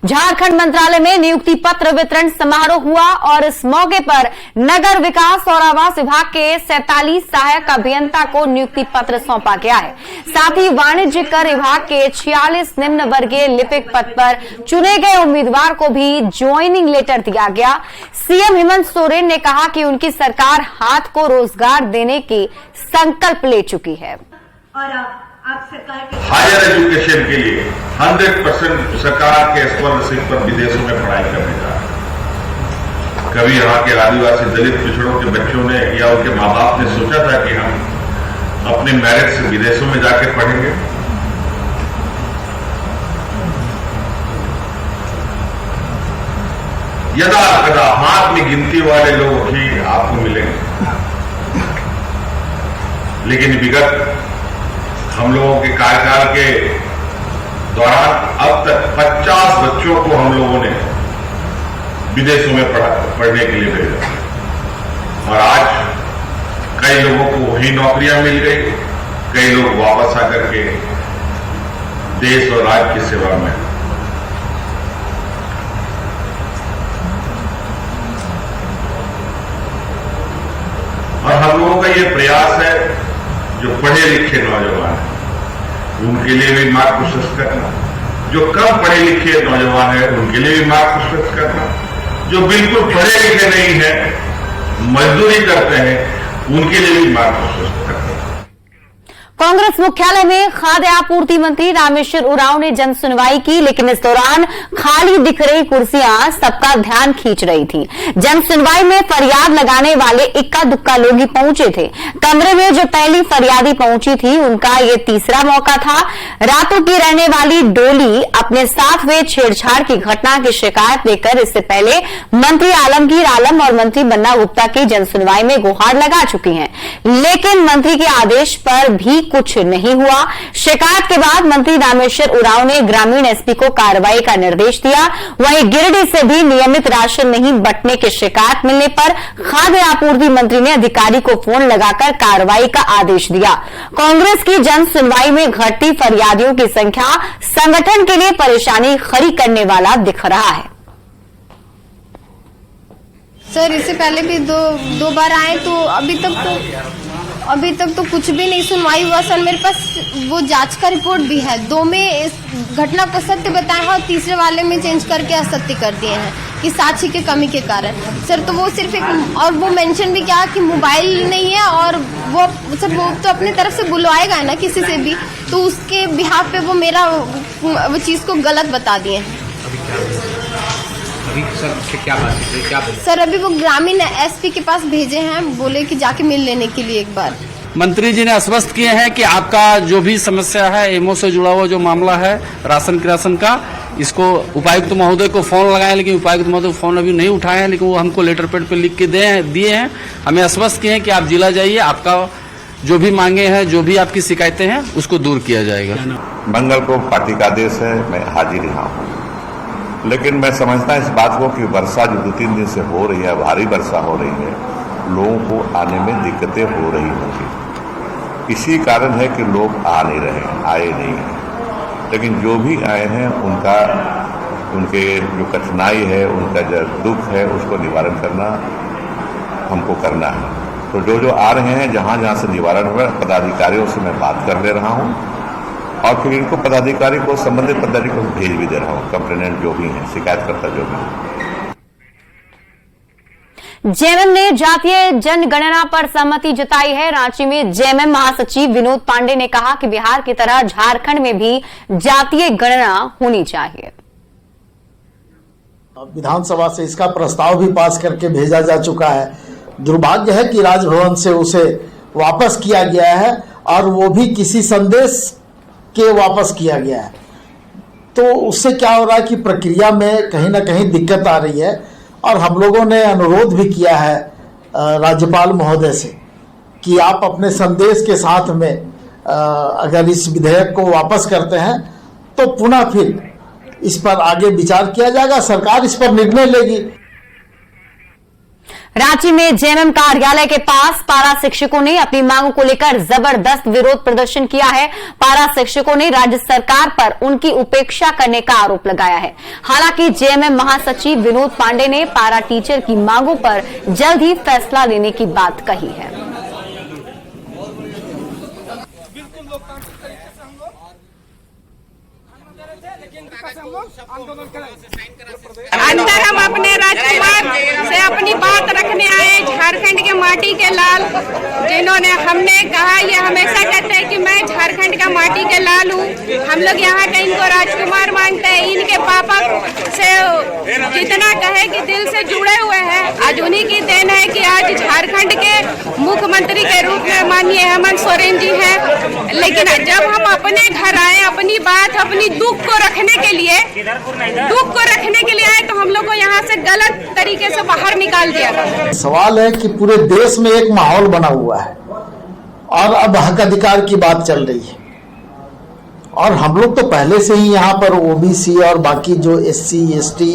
झारखंड मंत्रालय में नियुक्ति पत्र वितरण समारोह हुआ और इस मौके पर नगर विकास और आवास विभाग के 47 सहायक अभियंता को नियुक्ति पत्र सौंपा गया है। साथ ही वाणिज्य कर विभाग के 46 निम्न वर्गीय लिपिक पद पर चुने गए उम्मीदवार को भी ज्वाइनिंग लेटर दिया गया। सीएम हेमंत सोरेन ने कहा कि उनकी सरकार हाथ को रोजगार देने की संकल्प ले चुकी है और आप सरकार के हायर एजुकेशन के लिए 100% सरकार के स्कॉलरशिप पर विदेशों में पढ़ाई करने जा रहे हैं। कभी यहाँ के आदिवासी दलित पिछड़ों के बच्चों ने या उनके माँ बाप ने सोचा था कि हम अपने मेरिट से विदेशों में जाके पढ़ेंगे? यदा कदा हाथ में गिनती वाले लोग ही आपको मिलेंगे, लेकिन विगत हम लोगों के कार्यकाल के दौरान अब तक 50 बच्चों को हम लोगों ने विदेशों में पढ़ने के लिए भेजा और आज कई लोगों को वही नौकरियां मिल गई, कई लोग वापस आकर के देश और राज्य की सेवा में। और हम लोगों का ये प्रयास है जो पढ़े लिखे नौजवान हैं उनके लिए भी मार्ग प्रशस्त करना, जो कम पढ़े लिखे नौजवान हैं उनके लिए भी मार्ग प्रशस्त करना, जो बिल्कुल पढ़े लिखे नहीं हैं मजदूरी करते हैं उनके लिए भी मार्ग प्रशस्त करना। कांग्रेस मुख्यालय में खाद्य आपूर्ति मंत्री रामेश्वर उरांव ने जन सुनवाई की, लेकिन इस दौरान खाली दिख रही कुर्सियां सबका ध्यान खींच रही थी। जन सुनवाई में फरियाद लगाने वाले इक्का दुक्का लोग ही पहुंचे थे। कमरे में जो पहली फरियादी पहुंची थी उनका ये तीसरा मौका था। रातों की रहने वाली डोली अपने साथ हुए छेड़छाड़ की घटना की शिकायत लेकर इससे पहले मंत्री आलमगीर आलम और मंत्री बन्ना गुप्ता की जन सुनवाई में गुहार लगा चुकी हैं, लेकिन मंत्री के आदेश पर भी कुछ नहीं हुआ। शिकायत के बाद मंत्री रामेश्वर उरांव ने ग्रामीण एसपी को कार्रवाई का निर्देश दिया। वहीं गिरिडीह से भी नियमित राशन नहीं बंटने की शिकायत मिलने पर खाद्य आपूर्ति मंत्री ने अधिकारी को फोन लगाकर कार्रवाई का आदेश दिया। कांग्रेस की जन सुनवाई में घटती फरियादियों की संख्या संगठन के लिए परेशानी खड़ी करने वाला दिख रहा है। सर इससे पहले भी दो बार आए तो अभी तक तो कुछ भी नहीं सुनवाई हुआ सर। मेरे पास वो जांच का रिपोर्ट भी है। 2 में इस घटना को सत्य बताया है और तीसरे वाले में चेंज करके असत्य कर दिए हैं कि साक्षी की कमी के कारण सर। तो वो सिर्फ एक और वो मेंशन भी क्या कि मोबाइल नहीं है और वो सर वो तो अपनी तरफ से बुलवाएगा ना किसी से भी, तो उसके बिहाफ पे वो मेरा वो चीज़ को गलत बता दिए हैं। अभी सर क्या बात है, क्या बोले? सर अभी वो ग्रामीण एसपी के पास भेजे हैं, बोले कि जाके मिल लेने के लिए एक बार। मंत्री जी ने आश्वस्त किए हैं कि आपका जो भी समस्या है एमओ से जुड़ा हुआ जो मामला है राशन का, इसको उपायुक्त महोदय को फोन लगाए, लेकिन उपायुक्त महोदय फोन अभी नहीं उठाए हैं, लेकिन वो हमको लेटर पैड पे लिख के दिए हैं। हमें आश्वस्त किए हैं कि आप जिला जाइए, आपका जो भी मांगे हैं, जो भी आपकी शिकायतें हैं उसको दूर किया जाएगा। मंगल को पार्टी का आदेश है, मैं हाजिर यहाँ हूँ, लेकिन मैं समझता इस बात को कि वर्षा जो 2-3 दिन से हो रही है, भारी वर्षा हो रही है, लोगों को आने में दिक्कतें हो रही होंगी। इसी कारण है कि लोग आ नहीं रहे, आए नहीं हैं। लेकिन जो भी आए हैं उनके जो कठिनाई है, उनका जो दुख है, उसको निवारण करना हमको करना है। तो जो आ रहे हैं, जहाँ से निवारण हुआ, पदाधिकारियों से मैं बात कर ले रहा हूँ और फिर इनको पदाधिकारी को संबंधित पदाधिकारी को भेज भी दे रहा हूँ। कंप्लेनेंट जो भी है, शिकायतकर्ता जो भी है। जेएमएम ने जातीय जनगणना पर सहमति जताई है। रांची में जेएमएम महासचिव विनोद पांडे ने कहा कि बिहार की तरह झारखंड में भी जातीय गणना होनी चाहिए। विधानसभा से इसका प्रस्ताव भी पास करके भेजा जा चुका है। दुर्भाग्य है कि राजभवन से उसे वापस किया गया है और वो भी किसी संदेश के वापस किया गया है। तो उससे क्या हो रहा है कि प्रक्रिया में कहीं ना कहीं दिक्कत आ रही है और हम लोगों ने अनुरोध भी किया है राज्यपाल महोदय से कि आप अपने संदेश के साथ में अगर इस विधेयक को वापस करते हैं तो पुनः फिर इस पर आगे विचार किया जाएगा, सरकार इस पर निर्णय लेगी। रांची में जेएमएम कार्यालय के पास पारा शिक्षकों ने अपनी मांगों को लेकर जबरदस्त विरोध प्रदर्शन किया है। पारा शिक्षकों ने राज्य सरकार पर उनकी उपेक्षा करने का आरोप लगाया है। हालांकि जेएमएम महासचिव विनोद पांडे ने पारा टीचर की मांगों पर जल्द ही फैसला लेने की बात कही है। अंदर हम अपने राजकुमार से अपनी बात रखने आए, झारखंड के माटी के लाल, जिन्होंने हमने कहा, ये हमेशा कहते हैं कि मैं झारखंड का माटी के लाल हूँ। हम लोग यहाँ का इनको राजकुमार मानते हैं। इनके पापा से जितना कहे कि दिल से जुड़े हुए हैं। आज उन्हीं की देन है कि आज झारखंड के मुख्यमंत्री के रूप में माननीय हेमंत सोरेन जी हैं। लेकिन जब हम अपने घर आए, अपनी बात, अपनी दुख को रखने के लिए आए, तो हम लोग को यहाँ से गलत तरीके से बाहर निकाल दिया गया। सवाल है कि पूरे देश में एक माहौल बना हुआ है और अब हक अधिकार की बात चल रही है, और हम लोग तो पहले से ही यहाँ पर ओबीसी और बाकी जो एससी एसटी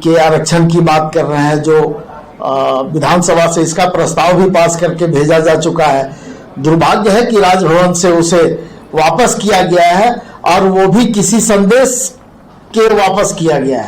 के आरक्षण की बात कर रहे हैं, जो विधानसभा से इसका प्रस्ताव भी पास करके भेजा जा चुका है। दुर्भाग्य है कि राजभवन से उसे वापस किया गया है, और वो भी किसी संदेश के वापस किया गया है।